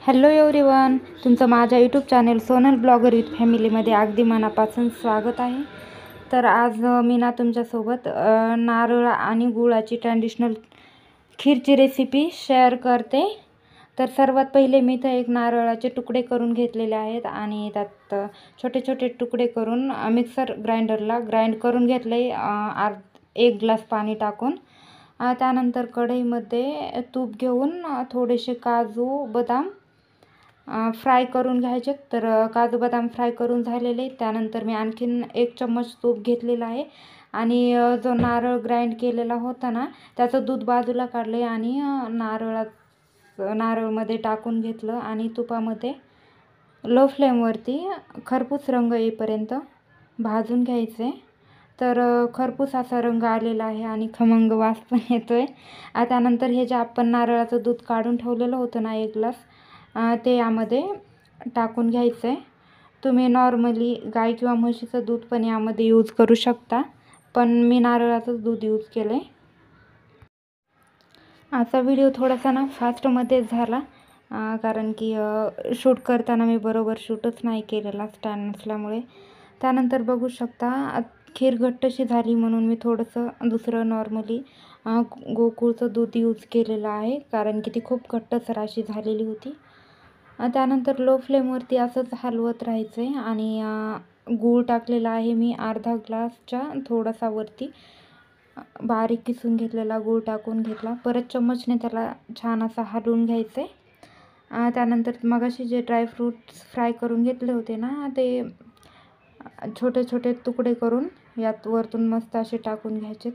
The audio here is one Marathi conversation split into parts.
हॅलो एव्हरीवन, तुमचं माझ्या YouTube channel Sonal blogger with फॅमिलीमध्ये अगदी मनापासून स्वागत आहे। तर आज मी ना तुमच्यासोबत नारळ आणि गुळाची ट्रॅडिशनल खीरची रेसिपी शेअर करते। तर सर्वात पहिले मी इथे एक नारळाचे तुकडे करून घेतलेले आहेत आणि त्यात छोटे छोटे तुकडे करून मिक्सर ग्राइंडरला ग्राइंड करून घेतले, 1 ग्लास पाणी टाकून। त्यानंतर कढईमध्ये तूप घेऊन थोडेसे काजू बदाम फ्राय करून घ्यायचे। तर काजू बदाम फ्राय करून झालेले, त्यानंतर मी आणखीन 1 चम्मच तूप घेतलेला आहे आणि जो नारळ ग्राइंड केलेला होता ना त्याचं दूध बाजूला काढले आणि नारळमध्ये टाकून घेतलं आणि तुपामध्ये लो फ्लेमवरती खरपूस रंग येईपर्यंत भाजून घ्यायचे। तर खरपूस असा रंग आलेला आहे आणि खमंग वास पण येतोय। त्यानंतर हे जे आपण नारळाचं दूध काढून ठेवलेलं होतं ना 1 ग्लास, ते यामध्ये टाकून घ्यायचं आहे। तुम्ही नॉर्मली गाय किंवा म्हशीचं दूध पण यामध्ये यूज करू शकता, पण मी नारळाचंच दूध यूज केलं आहे। आजचा व्हिडिओ थोडासा ना फास्टमध्ये झाला, कारण की शूट करताना मी बरोबर शूटच नाही केलेला स्टँड नसल्यामुळे। त्यानंतर बघू शकता खीर घट्टशी झाली म्हणून मी थोडंसं दुसरं नॉर्मली गोकुळचं दूध यूज केलेलं आहे, कारण की ती खूप घट्टसर अशी झालेली होती। त्यानंतर लो फ्लेमवरती असंच हलवत राहायचं आहे आणि गूळ टाकलेला आहे मी अर्धा ग्लासच्या थोडासा वरती बारीक किसून घेतलेला गूळ टाकून घेतला। परत चम्मचने त्याला छान असा हलवून घ्यायचं आहे। त्यानंतर मगाशी जे ड्रायफ्रूट्स फ्राय करून घेतले होते ना, ते छोटे छोटे तुकडे करून यात वरतून मस्त असे टाकून घ्यायचे।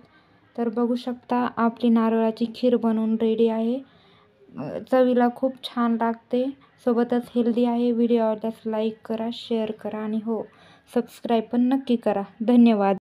तर बघू शकता आपली नारळाची खीर बनवून रेडी आहे। चवीला खूप छान लागते, सोबतच हेल्दी आहे। व्हिडिओ आवडल्यास लाईक करा, शेअर करा आणि हो, सबस्क्राईब पण नक्की करा। धन्यवाद।